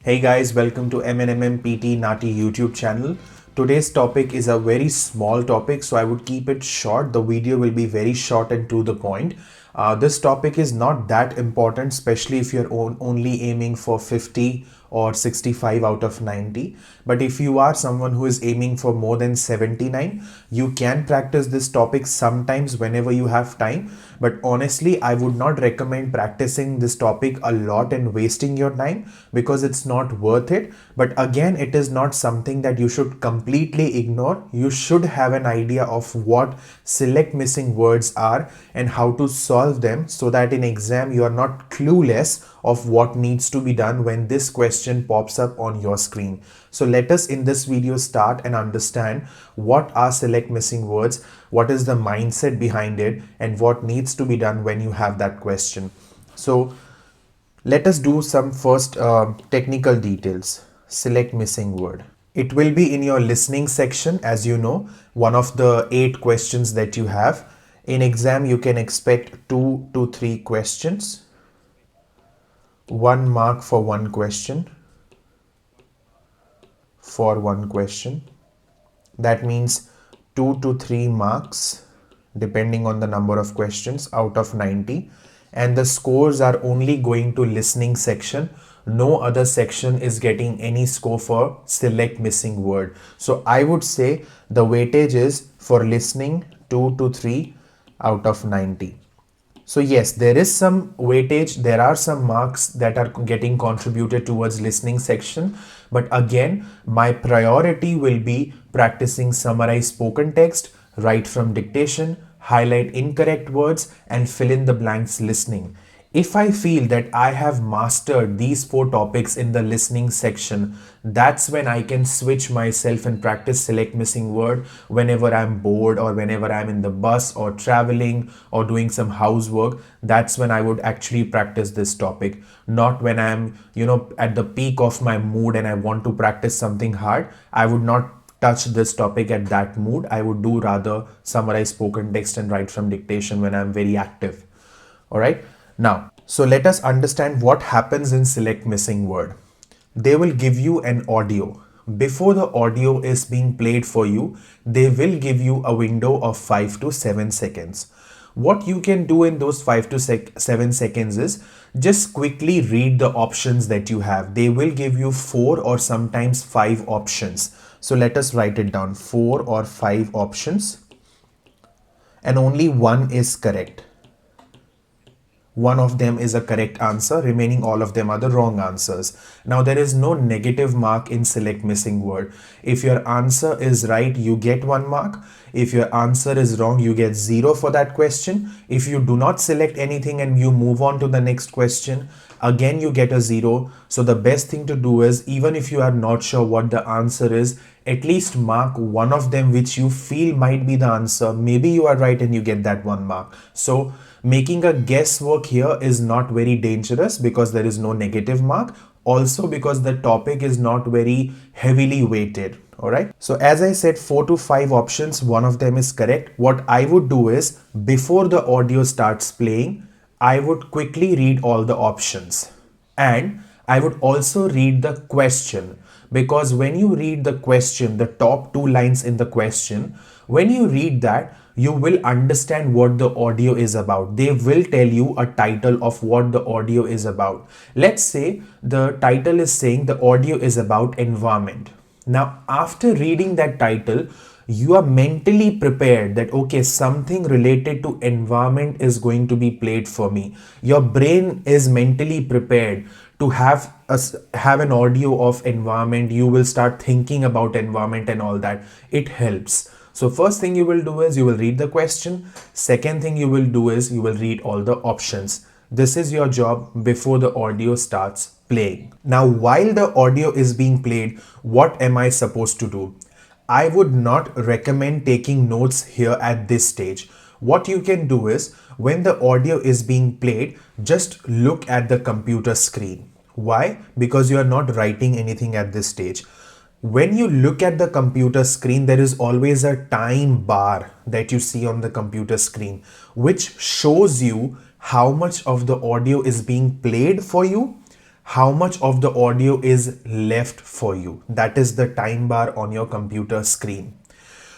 Hey guys, welcome to MNMM PT NAATI YouTube channel. Today's topic is a very small topic, so I would keep it short. The video will be very short and to the point. This topic is not that important, especially if you're only aiming for 50 or 65 out of 90. But if you are someone who is aiming for more than 79, you can practice this topic sometimes whenever you have time. But honestly, I would not recommend practicing this topic a lot and wasting your time because it's not worth it. But again, it is not something that you should completely ignore. You should have an idea of what select missing words are and how to solve them so that in exam you are not clueless of what needs to be done when this question pops up on your screen. So let us in this video start and understand what are select missing words, what is the mindset behind it, and what needs to be done when you have that question. So let us do some first technical details. Select missing word. It will be in your listening section, as you know, one of the 8 questions that you have. In exam, you can expect 2 to 3 questions. 1 mark for one question. For one question. That means 2 to 3 marks depending on the number of questions out of 90, and the scores are only going to listening section. No other section is getting any score for select missing word. So I would say the weightage is for listening 2 to 3 out of 90. So yes, there is some weightage, there are some marks that are getting contributed towards listening section. But again, my priority will be practicing summarize spoken text, write from dictation, highlight incorrect words, and fill in the blanks listening. If I feel that I have mastered these 4 topics in the listening section, that's when I can switch myself and practice select missing word whenever I'm bored or whenever I'm in the bus or traveling or doing some housework. That's when I would actually practice this topic, not when I'm, at the peak of my mood and I want to practice something hard. I would not touch this topic at that mood. I would do rather summarize spoken text and write from dictation when I'm very active. All right. Now, so let us understand what happens in select missing word. They will give you an audio. Before the audio is being played for you, they will give you a window of 5 to 7 seconds. What you can do in those 5 to 7 seconds is just quickly read the options that you have. They will give you 4 or sometimes 5 options. So let us write it down. 4 or 5 options, and only one is correct. One of them is a correct answer, remaining all of them are the wrong answers. Now there is no negative mark in select missing word. If your answer is right, you get 1 mark. If your answer is wrong, you get 0 for that question. If you do not select anything and you move on to the next question, again you get a 0. So the best thing to do is, even if you are not sure what the answer is, at least mark one of them which you feel might be the answer. Maybe you are right and you get that 1 mark. So making a guesswork here is not very dangerous because there is no negative mark. Also because the topic is not very heavily weighted. All right. So as I said, 4 to 5 options, one of them is correct. What I would do is, before the audio starts playing, I would quickly read all the options, and I would also read the question, because when you read the question, the top 2 lines in the question, when you read that, you will understand what the audio is about. They will tell you a title of what the audio is about. Let's say the title is saying the audio is about environment. Now, after reading that title, you are mentally prepared that okay, something related to environment is going to be played for me. Your brain is mentally prepared to have an audio of environment. You will start thinking about environment and all that. It helps. So first thing you will do is you will read the question. Second thing you will do is you will read all the options. This is your job before the audio starts playing. Now, while the audio is being played, what am I supposed to do? I would not recommend taking notes here at this stage. What you can do is, when the audio is being played, just look at the computer screen. Why? Because you are not writing anything at this stage. When you look at the computer screen, there is always a time bar that you see on the computer screen, which shows you how much of the audio is being played for you, how much of the audio is left for you. That is the time bar on your computer screen.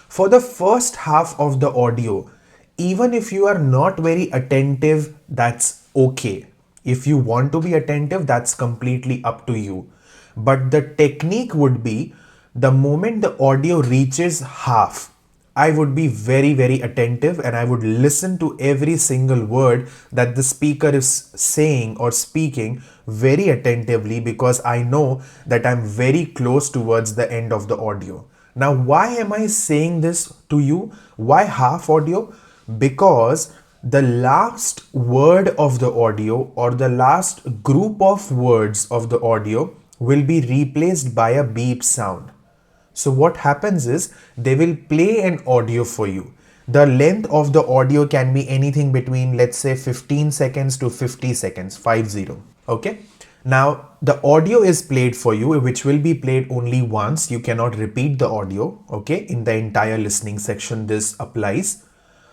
For the first half of the audio, even if you are not very attentive, that's okay. If you want to be attentive, that's completely up to you. But the technique would be the moment the audio reaches half, I would be very, very attentive and I would listen to every single word that the speaker is saying or speaking very attentively, because I know that I'm very close towards the end of the audio. Now, why am I saying this to you? Why half audio? Because the last word of the audio or the last group of words of the audio will be replaced by a beep sound. So what happens is they will play an audio for you. The length of the audio can be anything between, let's say, 15 seconds to 50 seconds, 50. Okay. Now the audio is played for you, which will be played only once. You cannot repeat the audio. Okay. In the entire listening section, this applies.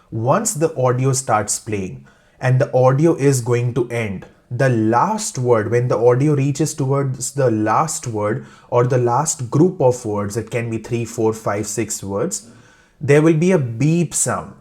Once the audio starts playing and the audio is going to end, the last word, when the audio reaches towards the last word or the last group of words, it can be 3, 4, 5, 6 words, there will be a beep sound.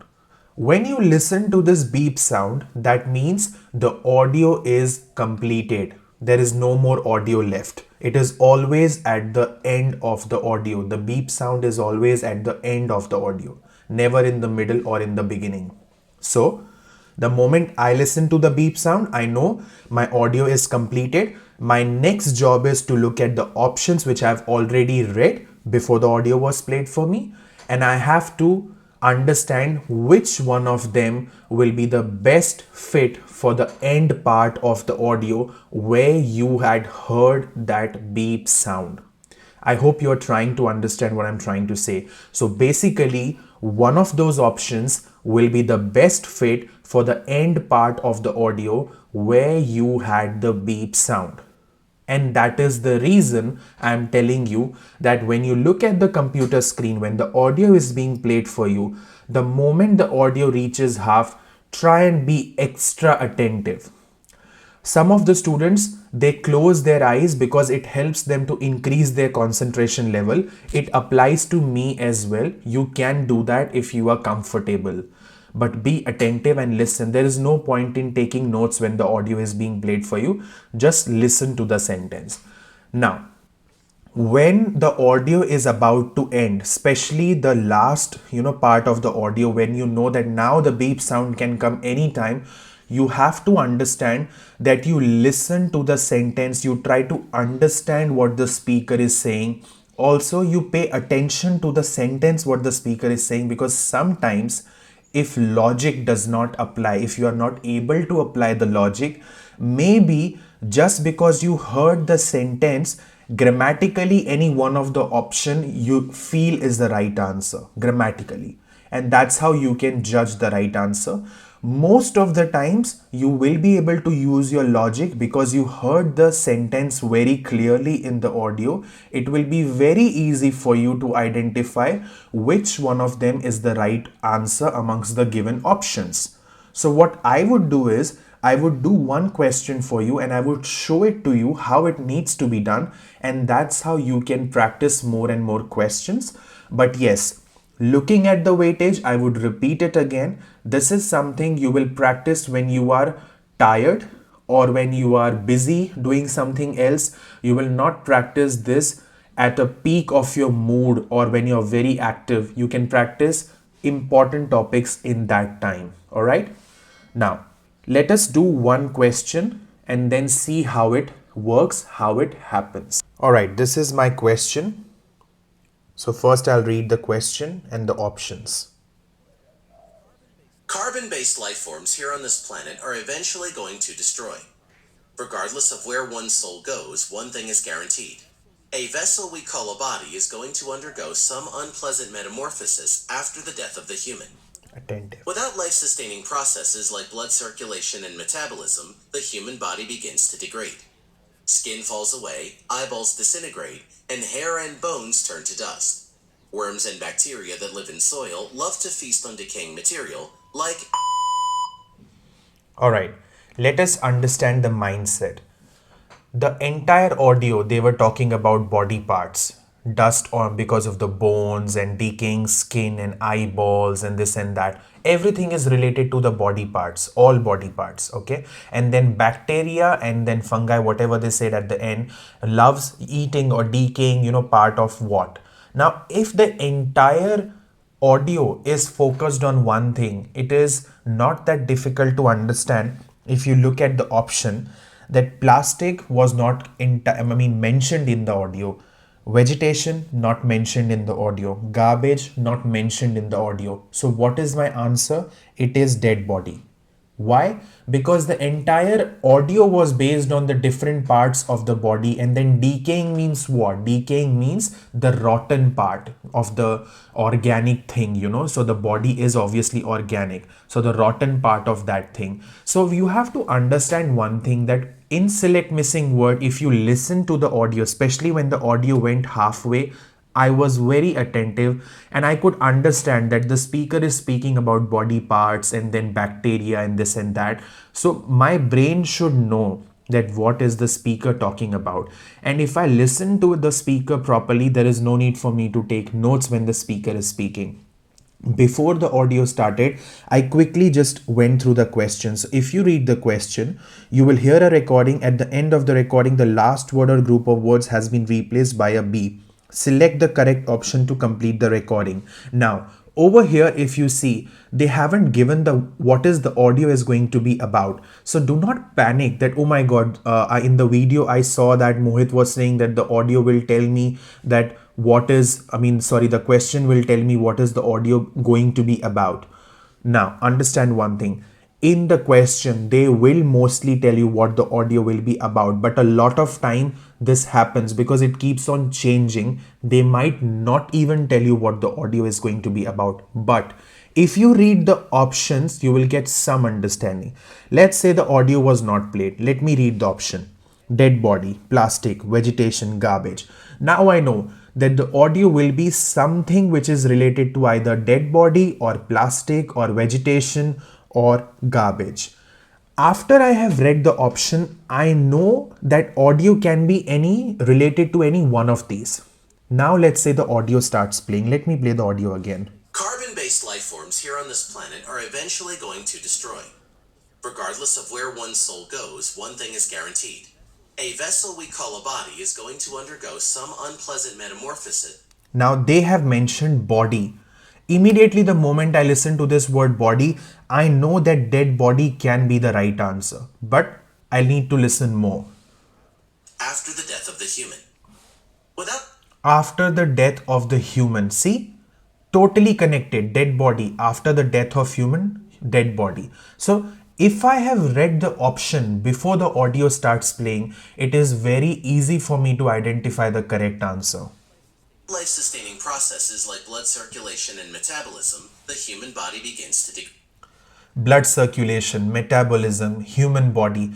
When you listen to this beep sound, that means the audio is completed. There is no more audio left. It is always at the end of the audio. The beep sound is always at the end of the audio, never in the middle or in the beginning. So, the moment I listen to the beep sound, I know my audio is completed. My next job is to look at the options which I've already read before the audio was played for me, and I have to understand which one of them will be the best fit for the end part of the audio where you had heard that beep sound. I hope you're trying to understand what I'm trying to say. So basically, one of those options will be the best fit for the end part of the audio where you had the beep sound. And that is the reason I'm telling you that when you look at the computer screen, when the audio is being played for you, the moment the audio reaches half, try and be extra attentive. Some of the students, they close their eyes because it helps them to increase their concentration level. It applies to me as well. You can do that if you are comfortable. But be attentive and listen. There is no point in taking notes when the audio is being played for you. Just listen to the sentence. Now, when the audio is about to end, especially the last part of the audio, when you know that now the beep sound can come anytime, you have to understand that you listen to the sentence, you try to understand what the speaker is saying. Also, you pay attention to the sentence what the speaker is saying, because sometimes if logic does not apply, if you are not able to apply the logic, maybe just because you heard the sentence, grammatically any one of the option you feel is the right answer grammatically, and that's how you can judge the right answer. Most of the times you will be able to use your logic because you heard the sentence very clearly in the audio. It will be very easy for you to identify which one of them is the right answer amongst the given options. So what I would do is I would do one question for you and I would show it to you how it needs to be done, and that's how you can practice more and more questions. But yes, looking at the weightage, I would repeat it again. This is something you will practice when you are tired or when you are busy doing something else. You will not practice this at a peak of your mood or when you're very active. You can practice important topics in that time. All right. Now, let us do one question and then see how it works, how it happens. All right, this is my question. So first I'll read the question and the options. Carbon-based life forms here on this planet are eventually going to destroy. Regardless of where one's soul goes, one thing is guaranteed. A vessel we call a body is going to undergo some unpleasant metamorphosis after the death of the human. Attentive. Without life-sustaining processes like blood circulation and metabolism, the human body begins to degrade. Skin falls away, eyeballs disintegrate, and hair and bones turn to dust. Worms and bacteria that live in soil love to feast on decaying material, like... All right, let us understand the mindset. The entire audio they were talking about body parts, dust on because of the bones and decaying skin and eyeballs and this and that. Everything is related to the body parts, all body parts, okay? And then bacteria and then fungi, whatever they said at the end, loves eating or decaying, part of what. Now if the entire audio is focused on one thing, it is not that difficult to understand. If you look at the option, that plastic was not mentioned in the audio, vegetation not mentioned in the audio, garbage not mentioned in the audio. So what is my answer? It is dead body. Why? Because the entire audio was based on the different parts of the body, and then decaying means what? Decaying means the rotten part of the organic thing. So the body is obviously organic. So the rotten part of that thing. So you have to understand one thing, that in select missing word, if you listen to the audio, especially when the audio went halfway, I was very attentive and I could understand that the speaker is speaking about body parts and then bacteria and this and that. So my brain should know that what is the speaker talking about. And if I listen to the speaker properly, there is no need for me to take notes when the speaker is speaking. Before the audio started, I quickly just went through the questions. If you read the question, you will hear a recording. At the end of the recording, the last word or group of words has been replaced by a B. Select the correct option to complete the recording. Now, over here, if you see, they haven't given the what is the audio is going to be about. So do not panic that, oh my god, in the video I saw that Mohit was saying that the audio will tell me that what is, the question will tell me what is the audio going to be about. Now, understand one thing. In the question, they will mostly tell you what the audio will be about, but a lot of time this happens because it keeps on changing. They might not even tell you what the audio is going to be about. But if you read the options, you will get some understanding. Let's say the audio was not played. Let me read the option. Dead body, plastic, vegetation, garbage. Now I know that the audio will be something which is related to either dead body or plastic or vegetation or garbage. After I have read the option, I know that audio can be any related to any one of these. Now let's say the audio starts playing. Let me play the audio again. Carbon-based life forms here on this planet are eventually going to destroy. Regardless of where one's soul goes, one thing is guaranteed. A vessel we call a body is going to undergo some unpleasant metamorphosis. Now they have mentioned body. Immediately, the moment I listen to this word body, I know that dead body can be the right answer. But I need to listen more. After the death of the human. Without After the death of the human. See? Totally connected. Dead body. After the death of human, dead body. So if I have read the option before the audio starts playing, it is very easy for me to identify the correct answer. life-sustaining processes like blood circulation and metabolism, the human body begins to degrade. Blood circulation, metabolism, human body.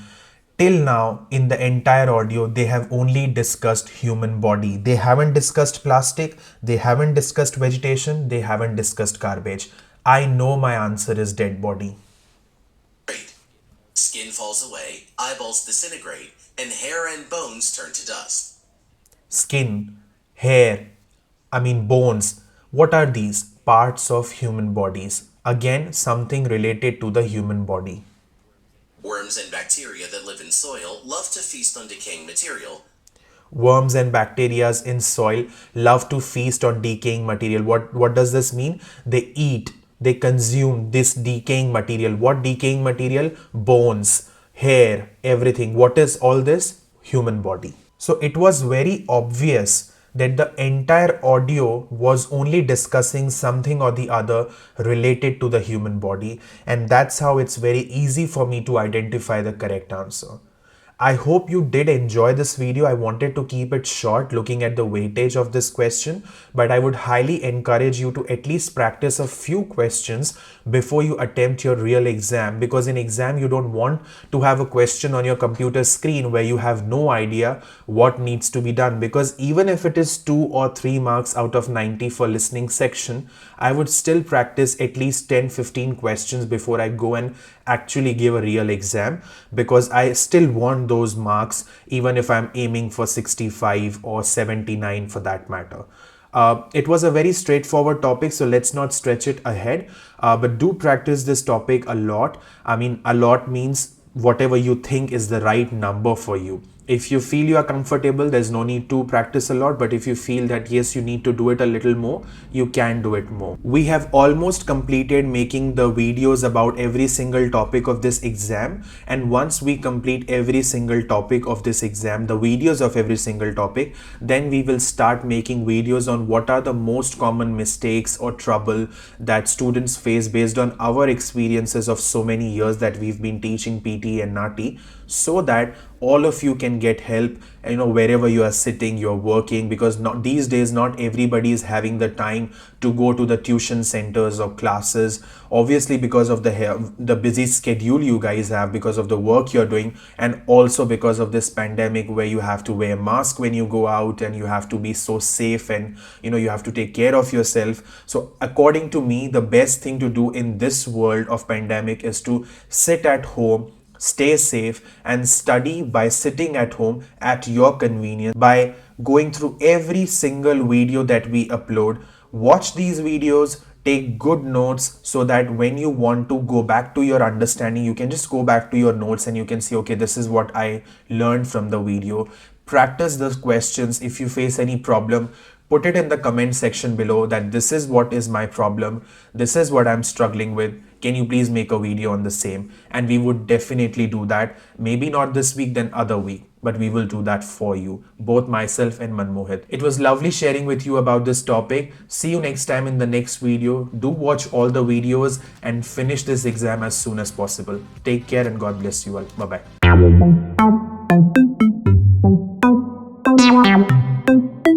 Till now, in the entire audio, they have only discussed human body. They haven't discussed plastic, they haven't discussed vegetation, they haven't discussed garbage. I know my answer is dead body. Skin falls away, eyeballs disintegrate, and hair and bones turn to dust. Skin, hair, bones. What are these? Parts of human bodies. Again, something related to the human body. Worms and bacteria that live in soil love to feast on decaying material. Worms and bacteria in soil love to feast on decaying material. What does this mean? They eat, they consume this decaying material. What decaying material? Bones, hair, everything. What is all this? Human body. So it was very obvious that the entire audio was only discussing something or the other related to the human body, and that's how it's very easy for me to identify the correct answer. I hope you did enjoy this video. I wanted to keep it short looking at the weightage of this question, but I would highly encourage you to at least practice a few questions before you attempt your real exam, because in exam you don't want to have a question on your computer screen where you have no idea what needs to be done, because even if it is 2 or 3 marks out of 90 for listening section, I would still practice at least 10-15 questions before I go and actually give a real exam, because I still want those marks even if I'm aiming for 65 or 79 for that matter. It was a very straightforward topic, so let's not stretch it ahead. But do practice this topic a lot. I mean, a lot means whatever you think is the right number for you. If you feel you are comfortable, there's no need to practice a lot. But if you feel that yes, you need to do it a little more, you can do it more. We have almost completed making the videos about every single topic of this exam. And once we complete every single topic of this exam, the videos of every single topic, then we will start making videos on what are the most common mistakes or trouble that students face based on our experiences of so many years that we've been teaching PTE and NAATI, so that all of you can get help, wherever you are sitting, you're working, because not these days not everybody is having the time to go to the tuition centers or classes, obviously because of the busy schedule you guys have, because of the work you're doing, and also because of this pandemic where you have to wear a mask when you go out and you have to be so safe, and you have to take care of yourself. So according to me, the best thing to do in this world of pandemic is to sit at home, stay safe, and study by sitting at home at your convenience, by going through every single video that we upload. Watch these videos, take good notes, so that when you want to go back to your understanding, you can just go back to your notes and you can see, okay, this is what I learned from the video. Practice those questions. If you face any problem, put it in the comment section below that this is what is my problem, this is what I'm struggling with, can you please make a video on the same? And we would definitely do that. Maybe not this week, then other week, but we will do that for you, both myself and Manmohit. It was lovely sharing with you about this topic. See you next time in the next video. Do watch all the videos and finish this exam as soon as possible. Take care and God bless you all. Bye bye.